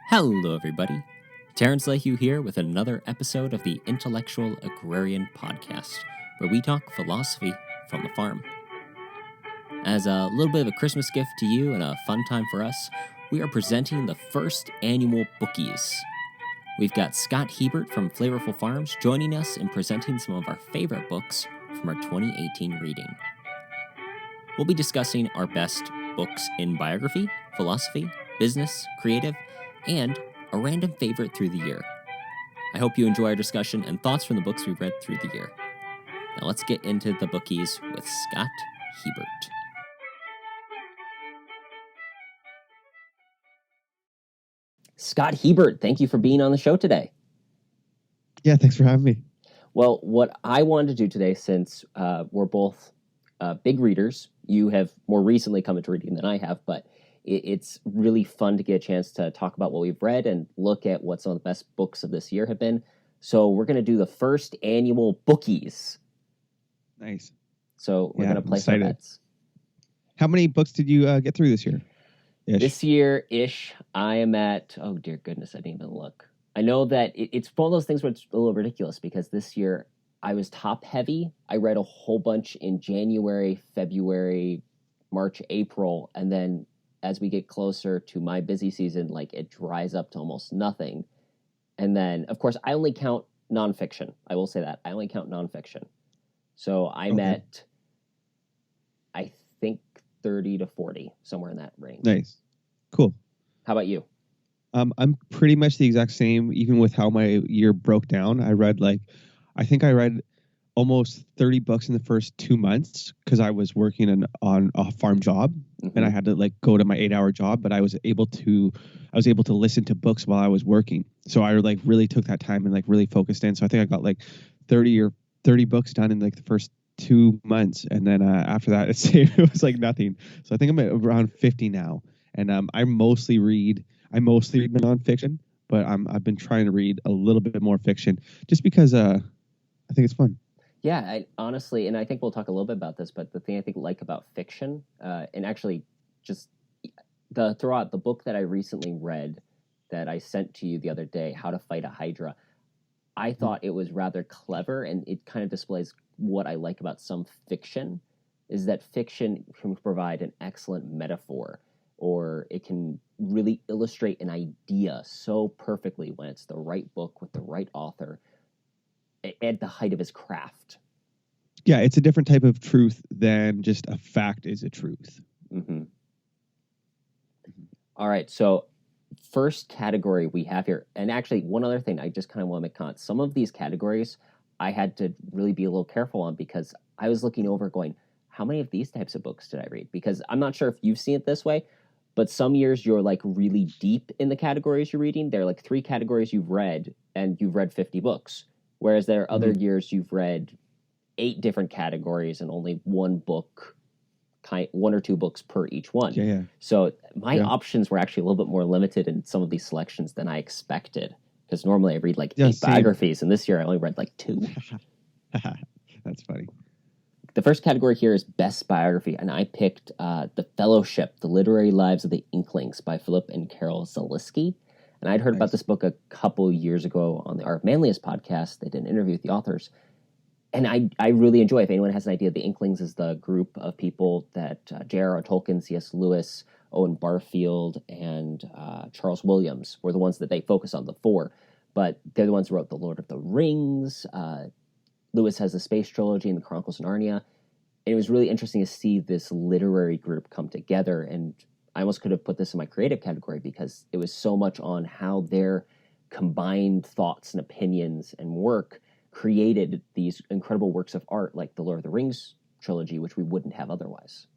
Hello, everybody. Terrence Lehue here with another episode of the Intellectual Agrarian podcast, where we talk philosophy from the farm. As a little bit of a Christmas gift to you and a fun time for us, we are presenting the first annual Bookies. We've got Scott Hebert from Flavourful Farms joining us in presenting some of our favorite books from our 2018 reading. We'll be discussing our best books in biography, philosophy, business, creative, and a random favorite through the year. I hope you enjoy our discussion and thoughts from the books we've read through the year. Now let's get into the Bookies with Scott Hebert. Scott Hebert, thank you for being on the show today. Yeah, thanks for having me. Well, what I wanted to do today, since we're both big readers, you have more recently come into reading than I have, but it's really fun to get a chance to talk about what we've read and look at what some of the best books of this year have been. So we're going to do the first annual Bookies. Nice. So we're going to place our bets. How many books did you get through this year? This year-ish, I am at, oh dear goodness, I didn't even look. I know that it's one of those things where it's a little ridiculous because this year I was top heavy. I read a whole bunch in January, February, March, April, and then as we get closer to my busy season, like it dries up to almost nothing. And then, of course, I only count nonfiction. I will say that. I only count nonfiction. So I'm at, I think, 30 to 40, somewhere in that range. Nice. Cool. How about you? I'm pretty much the exact same, even with how my year broke down. I think I read almost 30 books in the first 2 months because I was working on a farm job and I had to go to my 8-hour job, but I was able to listen to books while I was working. So I really took that time and really focused in. So I think I got 30 books done in the first 2 months. And then after that, it was nothing. So I think I'm at around 50 now. And I mostly read the nonfiction, but I've been trying to read a little bit more fiction just because I think it's fun. Yeah, I honestly, and I think we'll talk a little bit about this, but the thing I think about fiction, and actually just throughout the book that I recently read that I sent to you the other day, How to Fight a Hydra, I thought it was rather clever, and it kind of displays what I like about some fiction, is that fiction can provide an excellent metaphor, or it can really illustrate an idea so perfectly when it's the right book with the right author at the height of his craft. Yeah, it's a different type of truth than just a fact is a truth. Mm-hmm. All right, so first category we have here, and actually one other thing I just kind of want to make comment. Some of these categories I had to really be a little careful on because I was looking over going, how many of these types of books did I read? Because I'm not sure if you've seen it this way, but some years you're really deep in the categories you're reading. There are 3 categories you've read, and you've read 50 books. Whereas there are other years you've read 8 different categories and only one or two books per each one. Yeah. So my options were actually a little bit more limited in some of these selections than I expected. Because normally I read 8 biographies, and this year I only read 2. That's funny. The first category here is Best Biography, and I picked The Fellowship, The Literary Lives of the Inklings by Philip and Carol Zalewski. And I'd heard about this book a couple years ago on the Art of Manliness podcast. They did an interview with the authors. And I really enjoy, if anyone has an idea, the Inklings is the group of people that J.R.R. Tolkien, C.S. Lewis, Owen Barfield, and Charles Williams were the ones that they focus on, the 4. But they're the ones who wrote The Lord of the Rings. Lewis has the Space Trilogy and the Chronicles of Narnia. And it was really interesting to see this literary group come together. And I almost could have put this in my creative category because it was so much on how their combined thoughts and opinions and work created these incredible works of art like the Lord of the Rings trilogy, which we wouldn't have otherwise.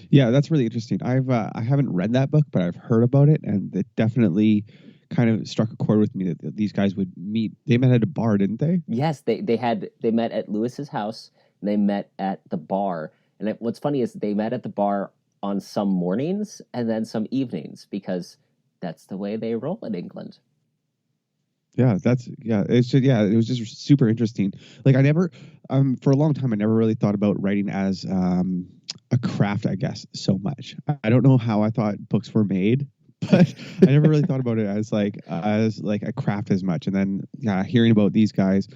Yeah, that's really interesting. I haven't read that book, but I've heard about it, and it definitely kind of struck a chord with me that these guys would meet. They met at a bar, didn't they? Yes, they met at Lewis's house, and they met at the bar. And what's funny is they met at the bar on some mornings and then some evenings because that's the way they roll in England. Yeah, it was just super interesting. I never, for a long time, I never really thought about writing as a craft, I guess, so much. I don't know how I thought books were made, but I never really thought about it as like a craft as much. And then hearing about these guys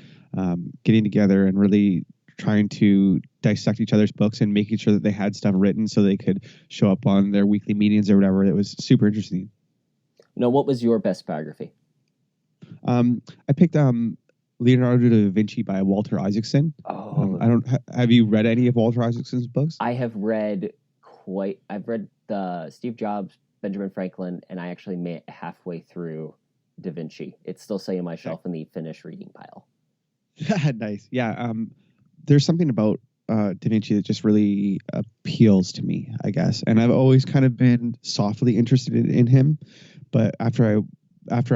getting together and really trying to dissect each other's books and making sure that they had stuff written so they could show up on their weekly meetings or whatever. It was super interesting. Now, what was your best biography? I picked Leonardo da Vinci by Walter Isaacson. Oh, Have you read any of Walter Isaacson's books? I have read I've read the Steve Jobs, Benjamin Franklin, and I actually made it halfway through Da Vinci. It's still sitting on my shelf in the finished reading pile. Nice. Yeah. There's something about Da Vinci that just really appeals to me, I guess. And I've always kind of been softly interested in him, but after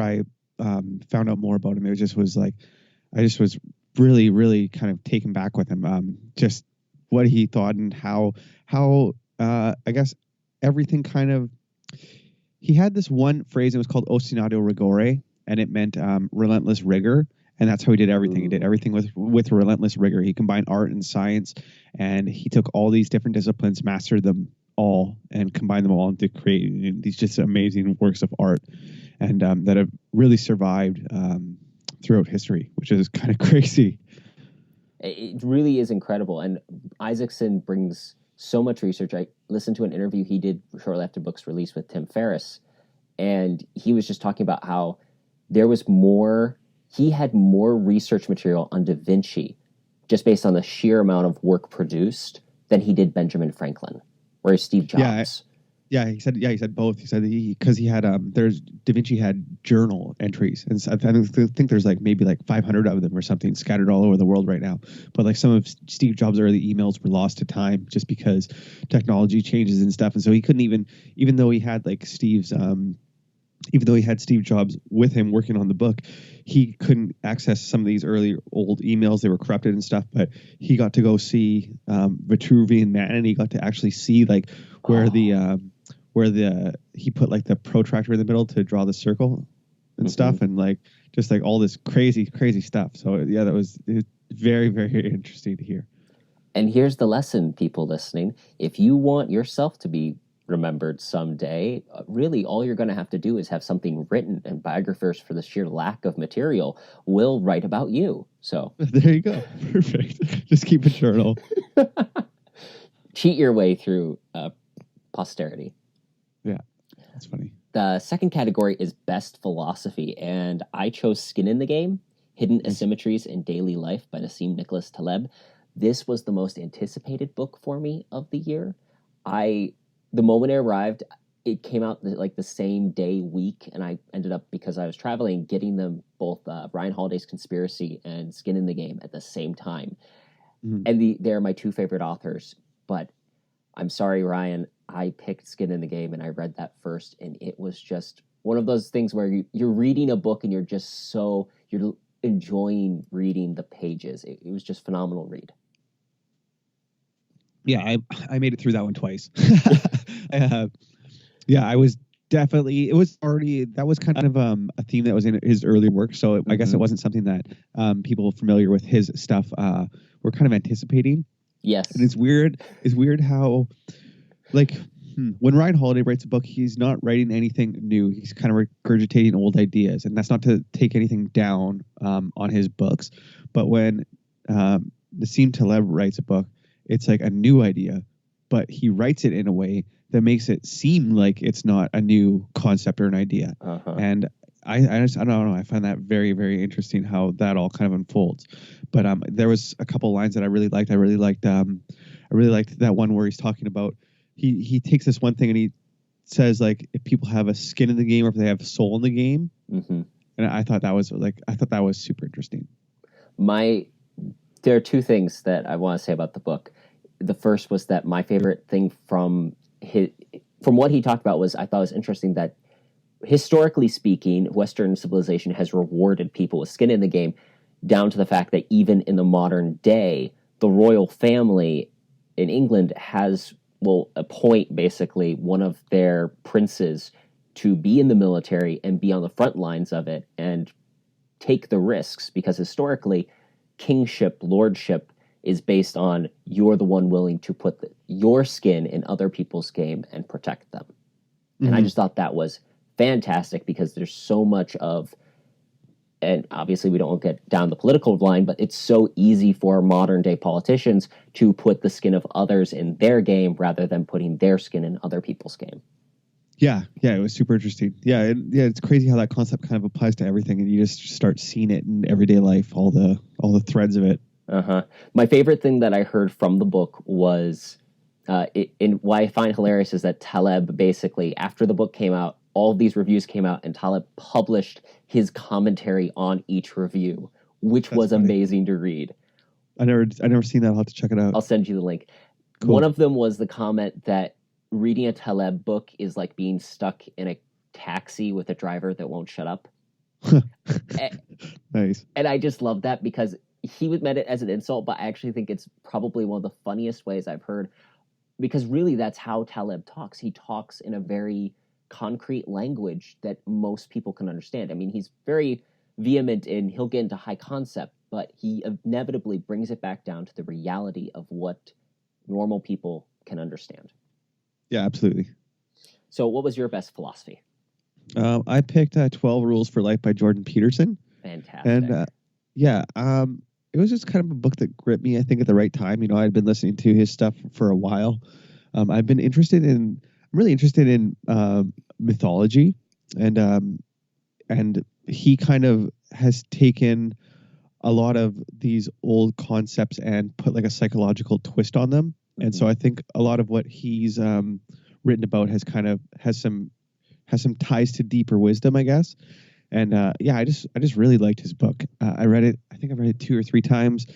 I found out more about him, it just was like I just was really, really kind of taken back with him. Just what he thought and how I guess everything kind of. He had this one phrase. It was called ostinato rigore, and it meant relentless rigor. And that's how he did everything. He did everything with relentless rigor. He combined art and science, and he took all these different disciplines, mastered them all, and combined them all into creating these just amazing works of art, and that have really survived throughout history, which is kind of crazy. It really is incredible. And Isaacson brings so much research. I listened to an interview he did shortly after book's release with Tim Ferriss, and he was just talking about how there was more. He had more research material on Da Vinci just based on the sheer amount of work produced than he did Benjamin Franklin or Steve Jobs. Yeah, he said both. He said because he had there's Da Vinci had journal entries, and I think there's like maybe like 500 of them or something scattered all over the world right now. But like some of Steve Jobs' early emails were lost to time just because technology changes and stuff, and so he couldn't even though he had like even though he had Steve Jobs with him working on the book, he couldn't access some of these early old emails. They were corrupted and stuff, but he got to go see Vitruvian Man, and he got to actually see like where he put like the protractor in the middle to draw the circle and stuff, and like just like all this crazy stuff. So yeah, it was very, very interesting to hear. And here's the lesson, people listening. If you want yourself to be remembered someday, really all you're going to have to do is have something written, and biographers, for the sheer lack of material, will write about you. So there you go. Perfect. Just keep a journal. Cheat your way through posterity. Yeah, that's funny. The second category is best philosophy, and I chose Skin in the Game, Hidden Asymmetries in Daily Life by Nassim Nicholas Taleb. This was the most anticipated book for me of the year. The moment it arrived, it came out like the same day week, and I ended up, because I was traveling, getting them both Ryan Holiday's Conspiracy and Skin in the Game at the same time. And they're my two favorite authors, but I'm sorry, Ryan, I picked Skin in the Game and I read that first, and it was just one of those things where you're reading a book and you're enjoying reading the pages. It was just a phenomenal read. Yeah, I made it through that one twice. Yeah, I was definitely. That was kind of a theme that was in his earlier work. So I guess it wasn't something that people familiar with his stuff were kind of anticipating. Yes, and it's weird. It's weird how, like, when Ryan Holiday writes a book, he's not writing anything new. He's kind of regurgitating old ideas, and that's not to take anything down on his books. But when Nassim Taleb writes a book, it's like a new idea, but he writes it in a way that makes it seem like it's not a new concept or an idea. And I don't know. I find that very, very interesting how that all kind of unfolds. But there was a couple lines that I really liked. I really liked that one where he's talking about he takes this one thing and he says like if people have a skin in the game or if they have soul in the game. And I thought that was super interesting. There are two things that I want to say about the book. The first was that my favorite thing from what he talked about was I thought it was interesting that historically speaking, Western civilization has rewarded people with skin in the game, down to the fact that even in the modern day, the royal family in England will appoint basically one of their princes to be in the military and be on the front lines of it and take the risks, because historically kingship, lordship is based on you're the one willing to put your skin in other people's game and protect them. And I just thought that was fantastic because there's so much of, and obviously we don't get down the political line, but it's so easy for modern day politicians to put the skin of others in their game rather than putting their skin in other people's game. Yeah, it was super interesting. It's crazy how that concept kind of applies to everything, and you just start seeing it in everyday life, all the threads of it. My favorite thing that I heard from the book was, what I find hilarious is that Taleb basically, after the book came out, all of these reviews came out, and Taleb published his commentary on each review, which That's was funny. Amazing to read. I never seen that. I'll have to check it out. I'll send you the link. Cool. One of them was the comment that reading a Taleb book is like being stuck in a taxi with a driver that won't shut up. Nice. And I just love that because he would meant it as an insult, but I actually think it's probably one of the funniest ways I've heard, because really that's how Taleb talks. He talks in a very concrete language that most people can understand. I mean, he's very vehement and he'll get into high concept, but he inevitably brings it back down to the reality of what normal people can understand. Yeah, absolutely. So what was your best philosophy? I picked 12 Rules for Life by Jordan Peterson. Fantastic. And it was just kind of a book that gripped me, I think, at the right time. You know, I'd been listening to his stuff for a while. I'm really interested in mythology, and he kind of has taken a lot of these old concepts and put like a psychological twist on them. Mm-hmm. And so I think a lot of what he's written about has some ties to deeper wisdom, I guess. And I just really liked his book. I read it. I think I've read it 2 or 3 times.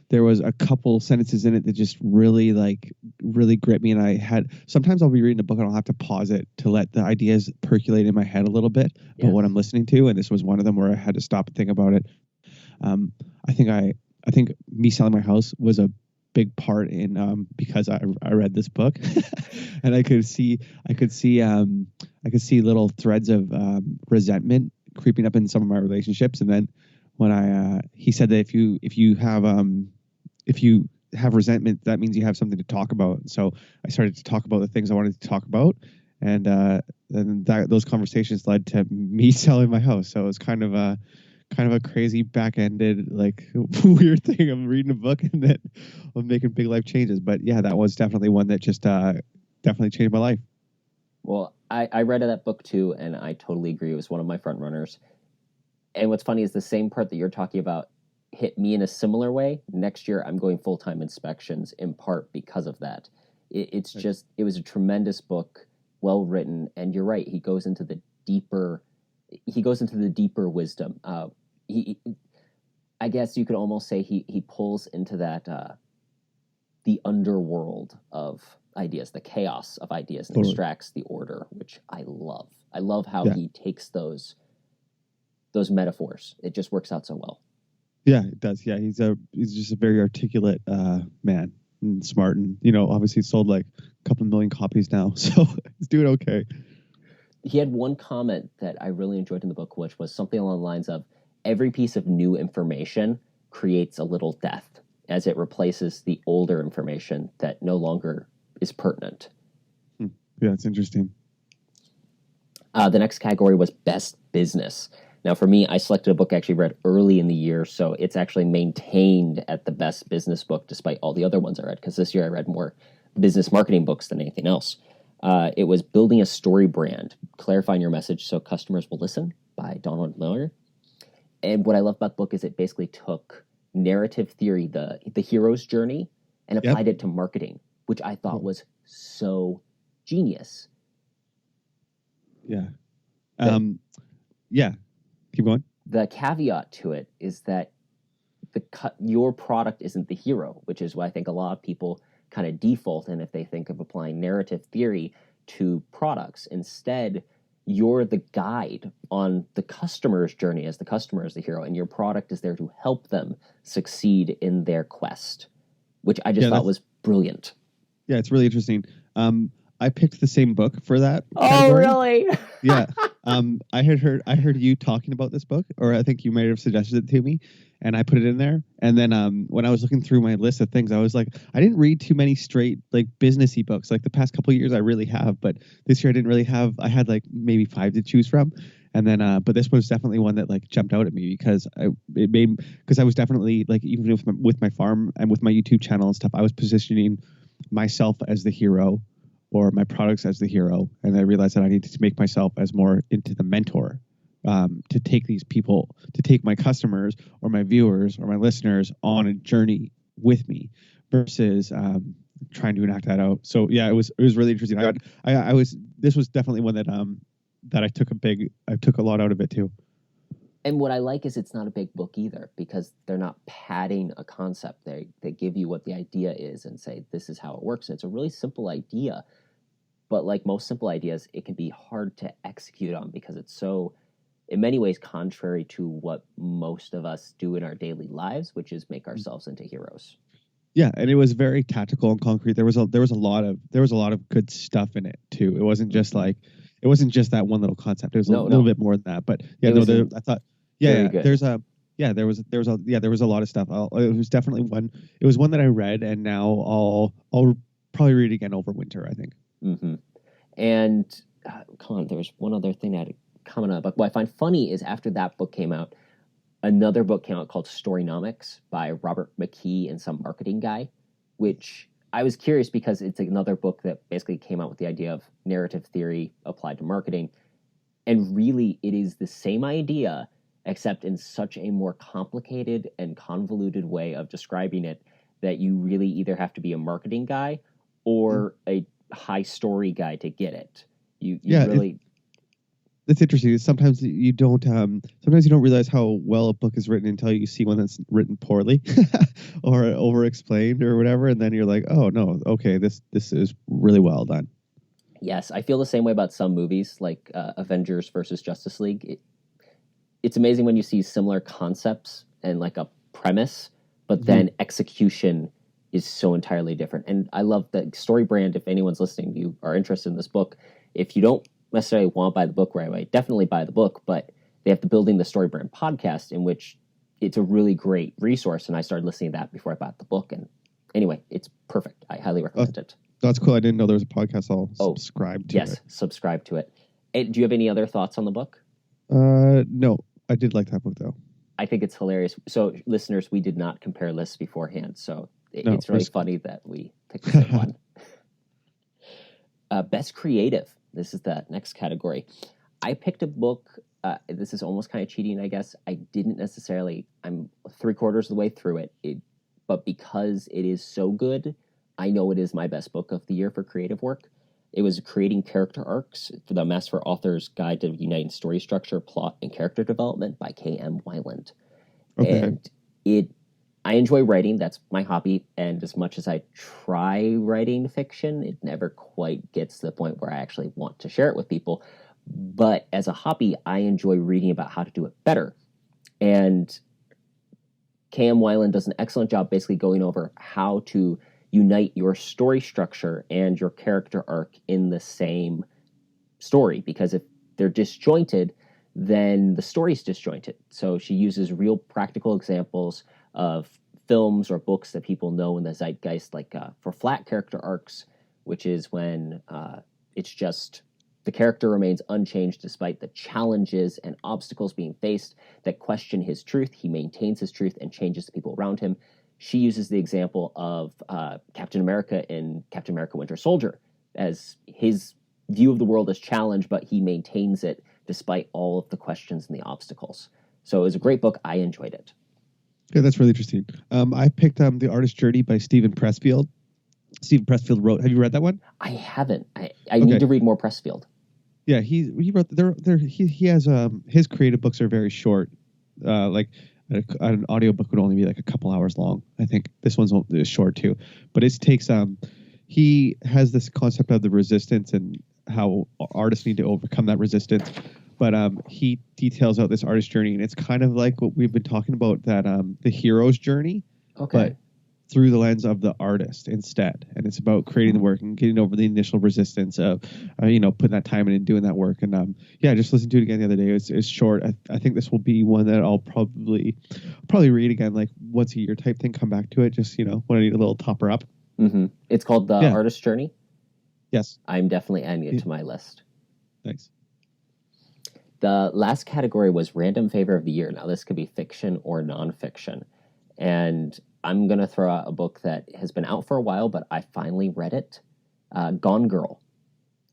There was a couple sentences in it that just really gripped me. And sometimes I'll be reading a book and I'll have to pause it to let the ideas percolate in my head a little bit about what I'm listening to. And this was one of them where I had to stop and think about it. I think me selling my house was a big part in because I read this book and I could see little threads of resentment creeping up in some of my relationships. And then when he said that if you have resentment, that means you have something to talk about. So I started to talk about the things I wanted to talk about, and then those conversations led to me selling my house. So it was kind of a crazy back-ended, like, weird thing. I'm reading a book and then I'm making big life changes. But yeah, that was definitely one that just definitely changed my life. Well, I read that book too, and I totally agree. It was one of my front runners. And what's funny is the same part that you're talking about hit me in a similar way. Next year, I'm going full-time inspections in part because of that. It was a tremendous book, well written, and you're right. He goes into the deeper wisdom. I guess you could almost say he pulls into that the underworld of ideas, the chaos of ideas, and extracts the order, which I love. I love how he takes those metaphors. It just works out so well. Yeah, it does. Yeah, he's just a very articulate man, and smart, and obviously sold like a couple million copies now, so he's doing okay. He had one comment that I really enjoyed in the book, which was something along the lines of, every piece of new information creates a little death as it replaces the older information that no longer is pertinent. Yeah, it's interesting. The next category was best business. Now, for me, I selected a book I actually read early in the year, so it's actually maintained at the best business book despite all the other ones I read, because this year I read more business marketing books than anything else. It was Building a Story Brand, Clarifying Your Message So Customers Will Listen by Donald Miller. And what I love about the book is it basically took narrative theory, the hero's journey, and applied it to marketing, which I thought was so genius. Yeah. Keep going. The caveat to it is that your product isn't the hero, which is what I think a lot of people kind of default in if they think of applying narrative theory to products. Instead, you're the guide on the customer's journey as the customer is the hero, and your product is there to help them succeed in their quest, which I just thought was brilliant. Yeah, it's really interesting. I picked the same book for that. Oh, category. Really? Yeah. I heard you talking about this book, or I think you might have suggested it to me. and I put it in there. And then when I was looking through my list of things, I was like, I didn't read too many straight like businessy books. Like the past couple of years, I really have, but this year I didn't really have. I had like maybe 5 to choose from. And then, but this was definitely one that like jumped out at me because I was definitely like, even with my farm and with my YouTube channel and stuff, I was positioning myself as the hero or my products as the hero. And I realized that I needed to make myself as more into the mentor, to take these people, to take my customers or my viewers or my listeners on a journey with me versus, trying to enact that out. So yeah, it was really interesting. This was definitely one that I took a lot out of it too. And what I like is it's not a big book either, because they're not padding a concept. They give you what the idea is and say, this is how it works. And it's a really simple idea. But like most simple ideas, it can be hard to execute on because it's so, in many ways, contrary to what most of us do in our daily lives, which is make ourselves into heroes. Yeah, and it was very tactical and concrete. There was a lot of good stuff in it too. It wasn't just that one little concept. It was a little bit more than that. But yeah, I thought there was a lot of stuff. It was definitely one. It was one that I read, and now I'll probably read it again over winter, I think. Mm-hmm. And there was one other thing that had come on. But what I find funny is after that book came out, another book came out called Storynomics by Robert McKee and some marketing guy, which I was curious because it's another book that basically came out with the idea of narrative theory applied to marketing. And really, it is the same idea, except in such a more complicated and convoluted way of describing it that you really either have to be a marketing guy or a high story guy to get it. That's interesting. Sometimes you don't realize how well a book is written until you see one that's written poorly or over explained or whatever, and then you're like, oh no, okay, this is really well done. Yes, I feel the same way about some movies like Avengers versus Justice League. It's amazing when you see similar concepts and like a premise, but then execution is so entirely different. And I love the story brand. If anyone's listening, you are interested in this book. If you don't necessarily want to buy the book right away, definitely buy the book, but they have the Building the Story Brand podcast, in which it's a really great resource. And I started listening to that before I bought the book. And anyway, it's perfect. I highly recommend it. That's cool. I didn't know there was a podcast. I'll subscribe to it. Yes, subscribe to it. Do you have any other thoughts on the book? No, I did like that book though. I think it's hilarious. So listeners, we did not compare lists beforehand. So it's really funny that we picked the same one. Best creative. This is the next category. I picked a book. This is almost kind of cheating, I guess. I'm 3/4 of the way through it. But because it is so good, I know it is my best book of the year for creative work. It was Creating Character Arcs for the Master Author's Guide to Uniting Story Structure, Plot, and Character Development by K.M. Weiland. Okay. And I enjoy writing. That's my hobby. And as much as I try writing fiction, it never quite gets to the point where I actually want to share it with people. But as a hobby, I enjoy reading about how to do it better. And K.M. Weiland does an excellent job basically going over how to unite your story structure and your character arc in the same story. Because if they're disjointed, then the story's disjointed. So she uses real practical examples of films or books that people know in the zeitgeist, like for flat character arcs, which is when it's just the character remains unchanged despite the challenges and obstacles being faced that question his truth. He maintains his truth and changes the people around him. She uses the example of Captain America in Captain America Winter Soldier, as his view of the world is challenged, but he maintains it despite all of the questions and the obstacles. So it was a great book. I enjoyed it. Yeah, that's really interesting. I picked The Artist's Journey by Stephen Pressfield. Stephen Pressfield wrote. Have you read that one? I haven't. I need to read more Pressfield. Yeah, he wrote. He has his creative books are very short. Like an audiobook would only be like a couple hours long. I think this one's short too, but it takes. He has this concept of the resistance and how artists need to overcome that resistance. But he details out this artist journey, and it's kind of like what we've been talking about, that the hero's journey. Okay. through the lens of the artist instead, and it's about creating the work and getting over the initial resistance of putting that time in and doing that work. And just listened to it again the other day. It's short. I think this will be one that I'll probably read again, like once a year type thing. Come back to it just when I need a little topper up. Mm-hmm. It's called The Artist's Journey. Yes, I'm definitely adding it to my list. Thanks. The last category was random favor of the year. Now, this could be fiction or nonfiction. And I'm going to throw out a book that has been out for a while, but I finally read it, Gone Girl,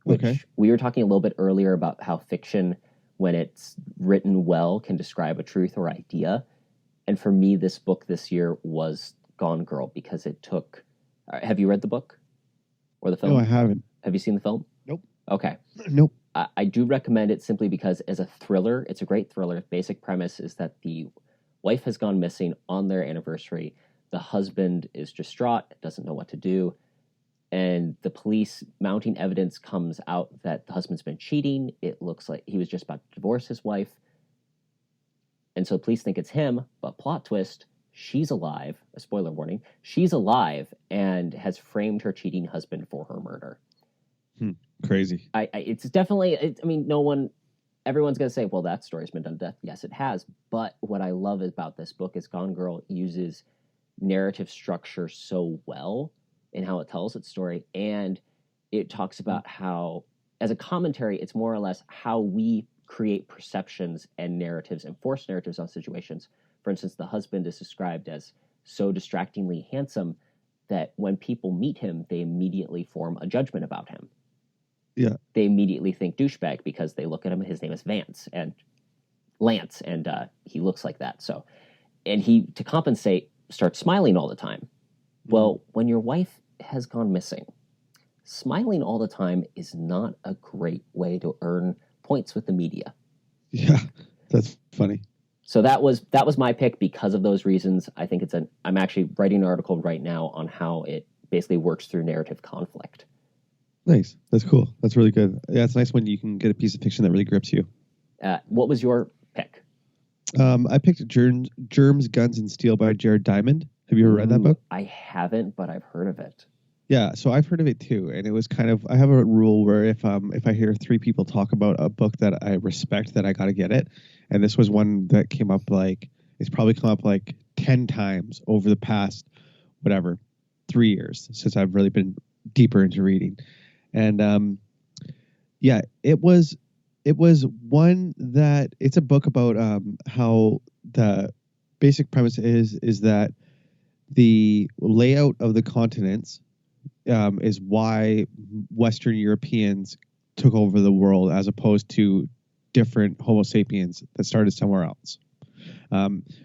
which we were talking a little bit earlier about how fiction, when it's written well, can describe a truth or idea. And for me, this book this year was Gone Girl because it took... have you read the book or the film? No, I haven't. Have you seen the film? Nope. Okay. Nope. I do recommend it simply because as a thriller, it's a great thriller. Basic premise is that the wife has gone missing on their anniversary. The husband is distraught, doesn't know what to do. And the police mounting evidence comes out that the husband's been cheating. It looks like he was just about to divorce his wife. And so the police think it's him, but plot twist, she's alive. A spoiler warning. She's alive and has framed her cheating husband for her murder. Crazy. It's definitely, everyone's going to say, well, that story's been done to death. Yes, it has. But what I love about this book is Gone Girl uses narrative structure so well in how it tells its story. And it talks about how, as a commentary, it's more or less how we create perceptions and narratives and force narratives on situations. For instance, the husband is described as so distractingly handsome that when people meet him, they immediately form a judgment about him. Yeah. They immediately think douchebag because they look at him and his name is Lance, and he looks like that. So, and he, to compensate, starts smiling all the time. Well, when your wife has gone missing, smiling all the time is not a great way to earn points with the media. Yeah, that's funny. So that was my pick because of those reasons. I think I'm actually writing an article right now on how it basically works through narrative conflict. Nice. That's cool. That's really good. Yeah, it's nice when you can get a piece of fiction that really grips you. What was your pick? I picked Germs, Guns, and Steel by Jared Diamond. Have you ever read that book? I haven't, but I've heard of it. Yeah, so I've heard of it too, and it was kind of, I have a rule where if I hear three people talk about a book that I respect, then I got to get it. And this was one that came up it's probably come up 10 times over the past 3 years since I've really been deeper into reading. And it was one that, it's a book about how the basic premise is that the layout of the continents is why Western Europeans took over the world as opposed to different Homo sapiens that started somewhere else,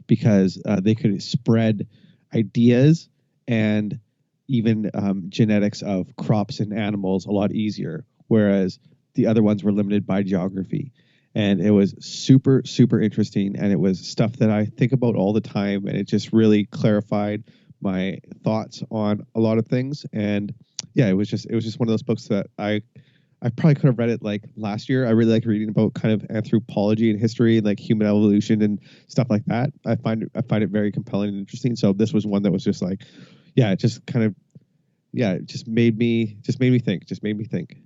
because they could spread ideas and even genetics of crops and animals a lot easier, whereas the other ones were limited by geography. And it was super, super interesting, and it was stuff that I think about all the time, and it just really clarified my thoughts on a lot of things. And yeah, it was just one of those books that I probably could have read it last year. I really like reading about kind of anthropology and history and human evolution and stuff like that. I find it very compelling and interesting. So this was one that was just it just kind of, it just made me think.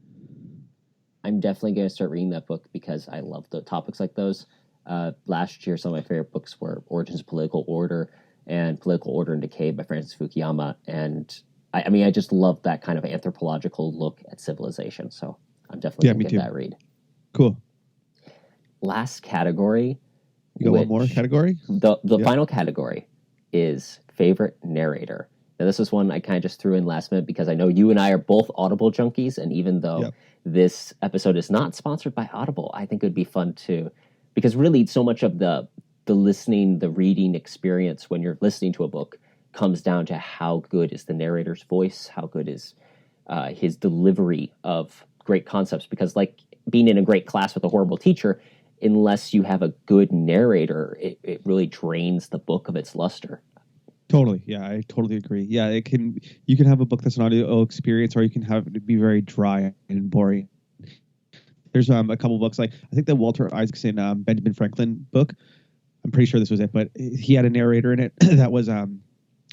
I'm definitely going to start reading that book because I love the topics like those. Last year, some of my favorite books were Origins of Political Order and Political Order and Decay by Francis Fukuyama. And I just love that kind of anthropological look at civilization. So I'm definitely going to get that read. Cool. Last category. You got one more category? The final category is favorite narrator. Now, this is one I kind of just threw in last minute because I know you and I are both Audible junkies. And even though this episode is not sponsored by Audible, I think it would be fun to, because really so much of the listening, the reading experience when you're listening to a book comes down to how good is the narrator's voice, how good is his delivery of great concepts. Because being in a great class with a horrible teacher, unless you have a good narrator, it really drains the book of its luster. Totally. Yeah, I totally agree. Yeah, you can have a book that's an audio experience, or you can have it be very dry and boring. There's a couple books, I think the Walter Isaacson Benjamin Franklin book. I'm pretty sure this was it, but he had a narrator in it that was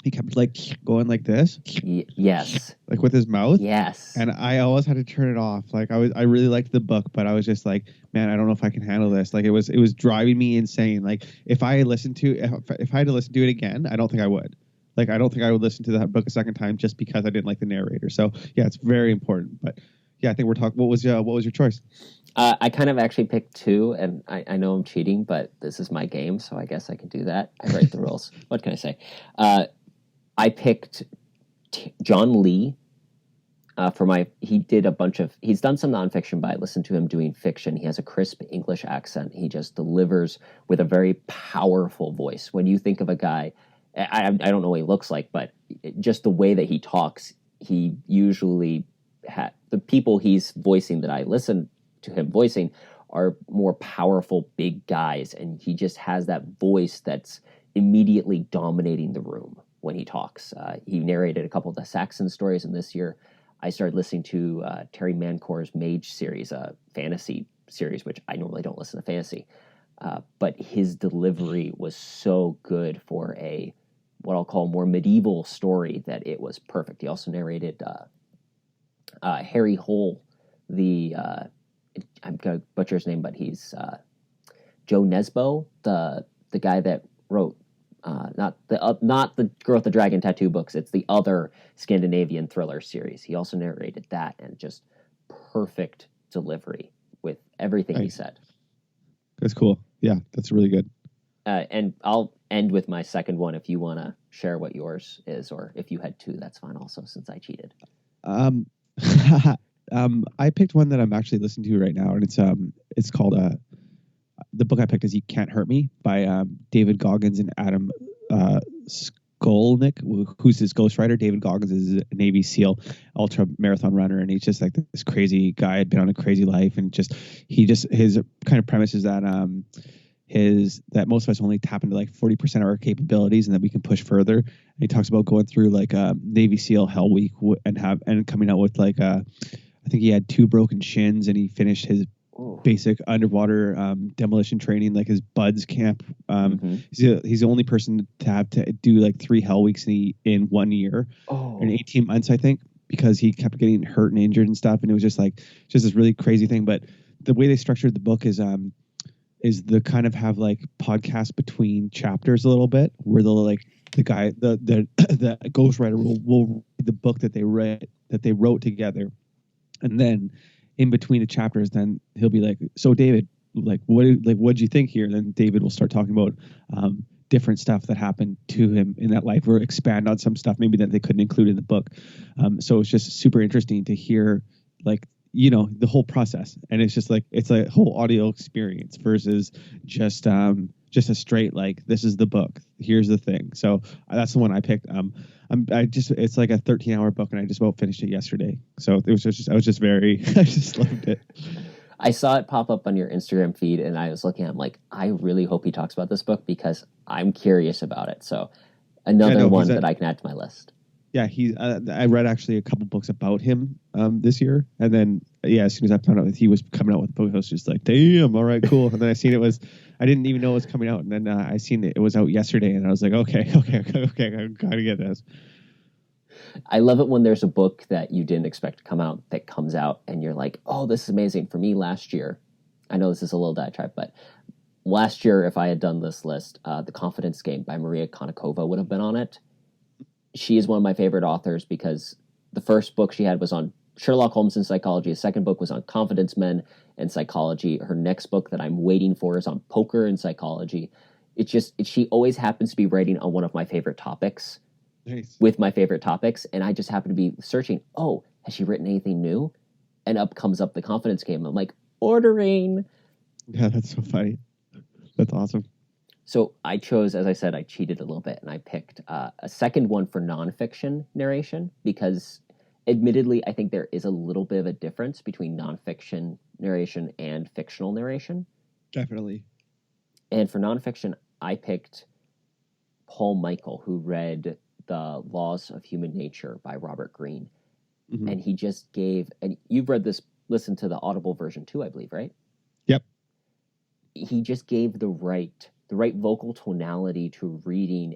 he kept like going like this, Yes. like with his mouth. Yes. And I always had to turn it off. Like I really liked the book, but I was just like, man, I don't know if I can handle this. Like it was driving me insane. Like if I had to listen to it again, I don't think I would. Like I don't think I would listen to that book a second time just because I didn't like the narrator. So yeah, it's very important. But yeah, I think we're talking. What was your choice? I kind of actually picked two, and I know I'm cheating, but this is my game, so I guess I can do that. I write the rules. What can I say? I picked John Lee he's done some nonfiction, but I listened to him doing fiction. He has a crisp English accent. He just delivers with a very powerful voice. When you think of a guy, I don't know what he looks like, but just the way that he talks, he usually the people he's voicing that I listen to him voicing are more powerful, big guys, and he just has that voice that's immediately dominating the room when he talks. He narrated a couple of the Saxon stories, and this year I started listening to Terry Mancor's Mage series, a fantasy series, which I normally don't listen to fantasy. But his delivery was so good for what I'll call more medieval story that it was perfect. He also narrated Harry Hole, I'm going to butcher his name, but he's Joe Nesbo, the guy that wrote not the Girl with the Dragon Tattoo books. It's the other Scandinavian thriller series. He also narrated that, and just perfect delivery with everything he said. That's cool. Yeah, that's really good. And I'll end with my second one if you want to share what yours is, or if you had two, that's fine also, since I cheated. I picked one that I'm actually listening to right now, and it's called the book I picked is You Can't Hurt Me by David Goggins and Adam Skolnick, who's his ghostwriter. David Goggins is a Navy SEAL ultra marathon runner, and he's just like this crazy guy, had been on a crazy life, and his kind of premise is that that most of us only tap into like 40% of our capabilities, and that we can push further. And he talks about going through like a Navy SEAL Hell Week and coming out with like I think he had 2 broken shins, and he finished his basic underwater demolition training, like his BUDS camp. He's the only person to have to do like 3 Hell Weeks in 1 year, in 18 months, I think, because he kept getting hurt and injured and stuff. And it was just this really crazy thing. But the way they structured the book is the kind of have like podcasts between chapters a little bit, where they'll like the guy, the ghostwriter will read the book that they wrote together. And then in between the chapters, then he'll be like, so David, what'd you think here? And then David will start talking about different stuff that happened to him in that life, or expand on some stuff maybe that they couldn't include in the book. So it's just super interesting to hear, like, the whole process. And it's just like, it's a whole audio experience versus just a straight, like, this is the book, here's the thing. So that's the one I picked. It's like a 13-hour book, and I just about finished it yesterday. So I just loved it. I saw it pop up on your Instagram feed, and I was looking at it, I'm like, I really hope he talks about this book, because I'm curious about it. So another one that I can add to my list. Yeah, I read actually a couple books about him this year, and then as soon as I found out that he was coming out with a book, I was just like, damn, all right, cool. And then I didn't even know it was coming out, and then I seen it was out yesterday, and I was like, okay, I gotta get this. I love it when there's a book that you didn't expect to come out that comes out, and you're like, oh, this is amazing. For me, last year, I know this is a little diatribe, but last year, if I had done this list, The Confidence Game by Maria Konnikova would have been on it. She is one of my favorite authors, because the first book she had was on Sherlock Holmes and psychology. The second book was on confidence men and psychology. Her next book that I'm waiting for is on poker and psychology. She always happens to be writing on one of my favorite topics. Nice. With my favorite topics. And I just happen to be searching, has she written anything new? And up comes up The Confidence Game. I'm like, ordering. Yeah, that's so funny. That's awesome. So I chose, as I said, I cheated a little bit, and I picked a second one for nonfiction narration, because admittedly, I think there is a little bit of a difference between nonfiction narration and fictional narration. Definitely. And for nonfiction, I picked Paul Michael, who read The Laws of Human Nature by Robert Greene. Mm-hmm. And he just gave, and you've listened to the Audible version too, I believe, right? Yep. He just gave the right vocal tonality to reading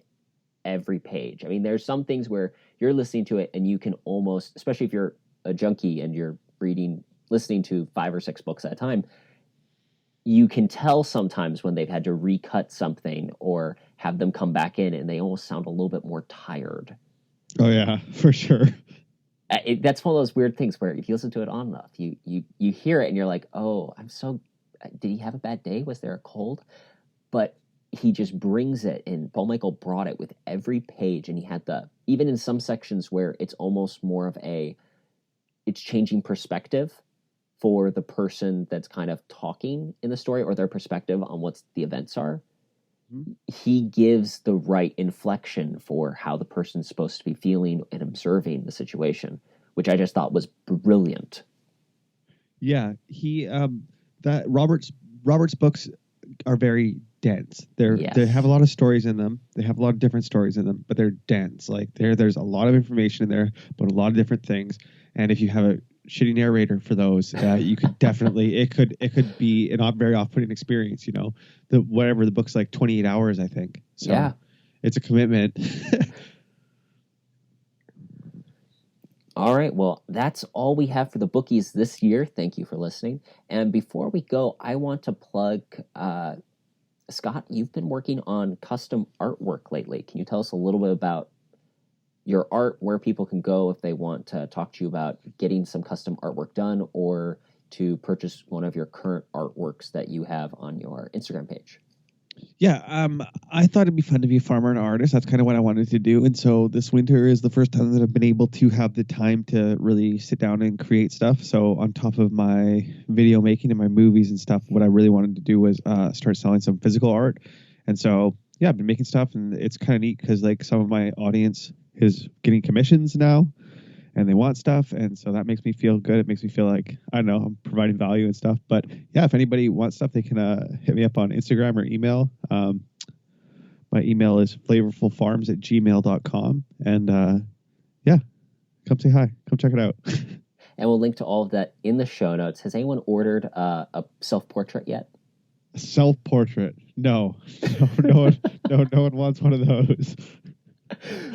every page. I mean, there's some things where you're listening to it and you can almost, especially if you're a junkie and you're listening to 5 or 6 books at a time, you can tell sometimes when they've had to recut something or have them come back in and they almost sound a little bit more tired. Oh yeah, for sure. That's one of those weird things where if you listen to it on enough, you hear it and you're like, oh, did he have a bad day? Was there a cold? But he just brings it, and Paul Michael brought it with every page, and he had even in some sections where it's almost more of it's changing perspective for the person that's kind of talking in the story or their perspective on what the events are. Mm-hmm. He gives the right inflection for how the person's supposed to be feeling and observing the situation, which I just thought was brilliant. Yeah, that Robert's books are very dense. They have a lot of stories in them. They have a lot of different stories in them, but they're dense. Like there's a lot of information in there, but a lot of different things. And if you have a shitty narrator for those, you could definitely it could be a very off-putting experience. You know, the book's like 28 hours, I think. So yeah, it's a commitment. All right, well, that's all we have for the Bookies this year. Thank you for listening. And before we go, I want to plug, Scott, you've been working on custom artwork lately. Can you tell us a little bit about your art, where people can go if they want to talk to you about getting some custom artwork done or to purchase one of your current artworks that you have on your Instagram page? Yeah, I thought it'd be fun to be a farmer and artist. That's kind of what I wanted to do. And so this winter is the first time that I've been able to have the time to really sit down and create stuff. So on top of my video making and my movies and stuff, what I really wanted to do was start selling some physical art. And so, yeah, I've been making stuff, and it's kind of neat because like some of my audience is getting commissions now and they want stuff. And so that makes me feel good. It makes me feel like, I don't know, I'm providing value and stuff. But yeah, if anybody wants stuff, they can hit me up on Instagram or email. My email is flavorfulfarms@gmail.com. And yeah, come say hi. Come check it out. And we'll link to all of that in the show notes. Has anyone ordered a self-portrait yet? A self-portrait? No. No one wants one of those.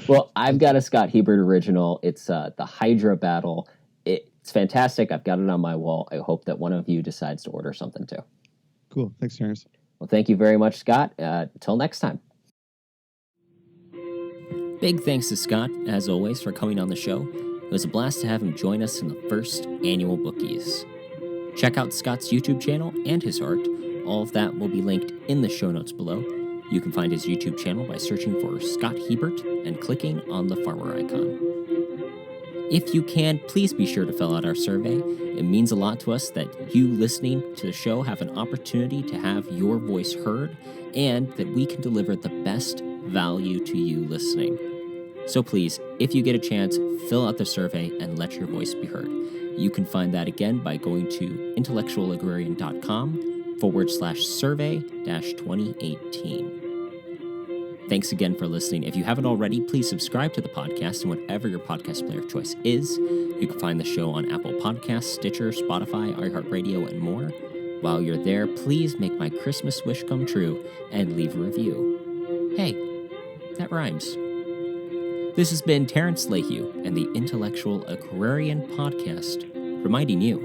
Well, I've got a Scott Hebert original. It's the Hydra Battle. It's fantastic. I've got it on my wall. I hope that one of you decides to order something too. Cool. Thanks, Terrence. Well, thank you very much, Scott. Until next time. Big thanks to Scott, as always, for coming on the show. It was a blast to have him join us in the first annual Bookies. Check out Scott's YouTube channel and his art. All of that will be linked in the show notes below. You can find his YouTube channel by searching for Scott Hebert and clicking on the farmer icon. If you can, please be sure to fill out our survey. It means a lot to us that you listening to the show have an opportunity to have your voice heard and that we can deliver the best value to you listening. So please, if you get a chance, fill out the survey and let your voice be heard. You can find that again by going to intellectualagrarian.com/survey-2018. Thanks again for listening. If you haven't already, please subscribe to the podcast in whatever your podcast player of choice is. You can find the show on Apple Podcasts, Stitcher, Spotify, iHeartRadio, and more. While you're there, please make my Christmas wish come true and leave a review. Hey, that rhymes. This has been Terrence Lehue and the Intellectual Agrarian Podcast, reminding you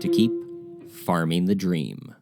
to keep farming the dream.